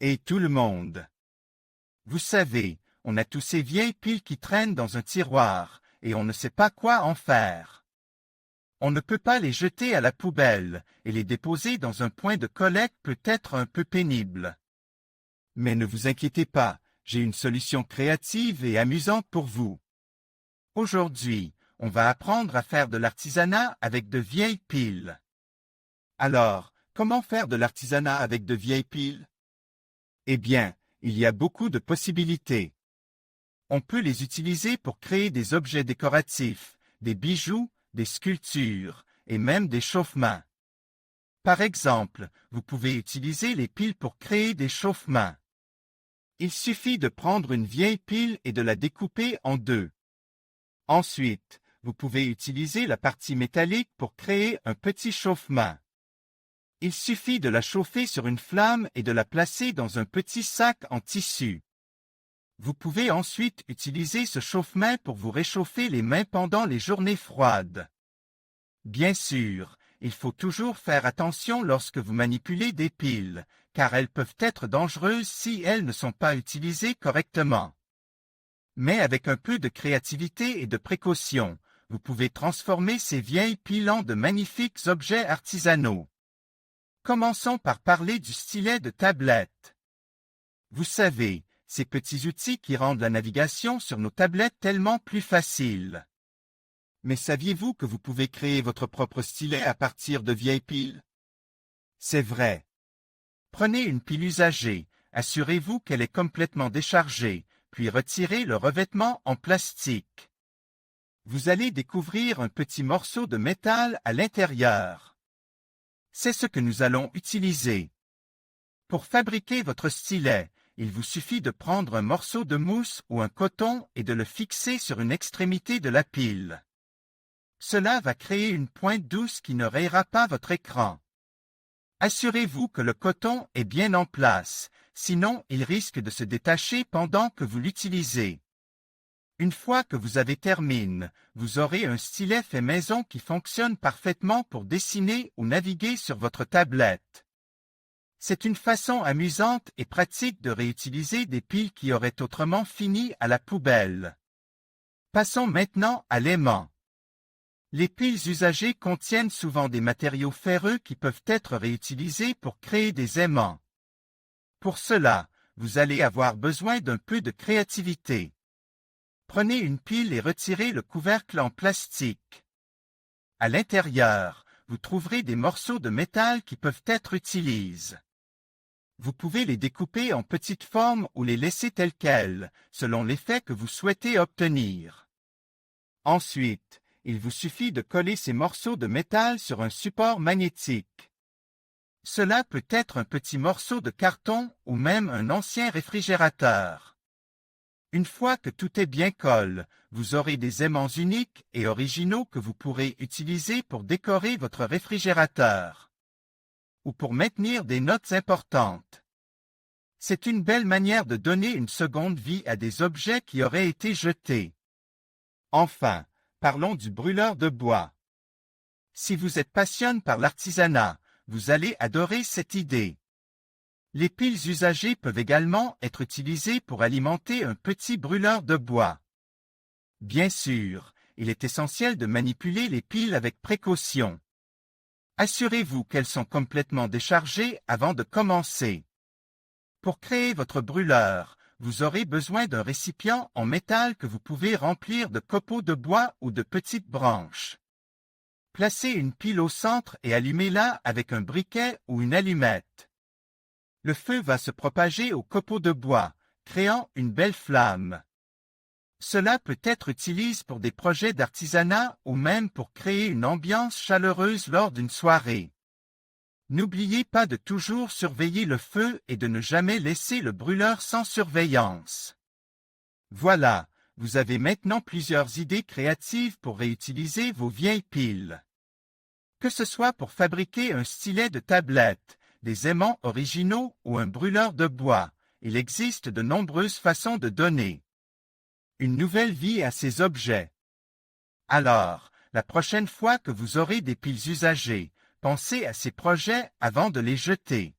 Et tout le monde. Vous savez, on a tous ces vieilles piles qui traînent dans un tiroir, et on ne sait pas quoi en faire. On ne peut pas les jeter à la poubelle, et les déposer dans un point de collecte peut être un peu pénible. Mais ne vous inquiétez pas, j'ai une solution créative et amusante pour vous. Aujourd'hui, on va apprendre à faire de l'artisanat avec de vieilles piles. Alors, comment faire de l'artisanat avec de vieilles piles? Eh bien, il y a beaucoup de possibilités. On peut les utiliser pour créer des objets décoratifs, des bijoux, des sculptures, et même des chauffe-mains. Par exemple, vous pouvez utiliser les piles pour créer des chauffe-mains. Il suffit de prendre une vieille pile et de la découper en deux. Ensuite, vous pouvez utiliser la partie métallique pour créer un petit chauffe-main. Il suffit de la chauffer sur une flamme et de la placer dans un petit sac en tissu. Vous pouvez ensuite utiliser ce chauffe-main pour vous réchauffer les mains pendant les journées froides. Bien sûr, il faut toujours faire attention lorsque vous manipulez des piles, car elles peuvent être dangereuses si elles ne sont pas utilisées correctement. Mais avec un peu de créativité et de précaution, vous pouvez transformer ces vieilles piles en de magnifiques objets artisanaux. Commençons par parler du stylet de tablette. Vous savez, ces petits outils qui rendent la navigation sur nos tablettes tellement plus facile. Mais saviez-vous que vous pouvez créer votre propre stylet à partir de vieilles piles? C'est vrai. Prenez une pile usagée, assurez-vous qu'elle est complètement déchargée, puis retirez le revêtement en plastique. Vous allez découvrir un petit morceau de métal à l'intérieur. C'est ce que nous allons utiliser. Pour fabriquer votre stylet, il vous suffit de prendre un morceau de mousse ou un coton et de le fixer sur une extrémité de la pile. Cela va créer une pointe douce qui ne rayera pas votre écran. Assurez-vous que le coton est bien en place, sinon il risque de se détacher pendant que vous l'utilisez. Une fois que vous avez terminé, vous aurez un stylet fait maison qui fonctionne parfaitement pour dessiner ou naviguer sur votre tablette. C'est une façon amusante et pratique de réutiliser des piles qui auraient autrement fini à la poubelle. Passons maintenant à l'aimant. Les piles usagées contiennent souvent des matériaux ferreux qui peuvent être réutilisés pour créer des aimants. Pour cela, vous allez avoir besoin d'un peu de créativité. Prenez une pile et retirez le couvercle en plastique. À l'intérieur, vous trouverez des morceaux de métal qui peuvent être utilisés. Vous pouvez les découper en petites formes ou les laisser telles quelles, selon l'effet que vous souhaitez obtenir. Ensuite, il vous suffit de coller ces morceaux de métal sur un support magnétique. Cela peut être un petit morceau de carton ou même un ancien réfrigérateur. Une fois que tout est bien collé, vous aurez des aimants uniques et originaux que vous pourrez utiliser pour décorer votre réfrigérateur ou pour maintenir des notes importantes. C'est une belle manière de donner une seconde vie à des objets qui auraient été jetés. Enfin, parlons du brûleur de bois. Si vous êtes passionné par l'artisanat, vous allez adorer cette idée. Les piles usagées peuvent également être utilisées pour alimenter un petit brûleur de bois. Bien sûr, il est essentiel de manipuler les piles avec précaution. Assurez-vous qu'elles sont complètement déchargées avant de commencer. Pour créer votre brûleur, vous aurez besoin d'un récipient en métal que vous pouvez remplir de copeaux de bois ou de petites branches. Placez une pile au centre et allumez-la avec un briquet ou une allumette. Le feu va se propager aux copeaux de bois, créant une belle flamme. Cela peut être utilisé pour des projets d'artisanat ou même pour créer une ambiance chaleureuse lors d'une soirée. N'oubliez pas de toujours surveiller le feu et de ne jamais laisser le brûleur sans surveillance. Voilà, vous avez maintenant plusieurs idées créatives pour réutiliser vos vieilles piles. Que ce soit pour fabriquer un stylet de tablette, des aimants originaux ou un brûleur de bois, il existe de nombreuses façons de donner une nouvelle vie à ces objets. Alors, la prochaine fois que vous aurez des piles usagées, pensez à ces projets avant de les jeter.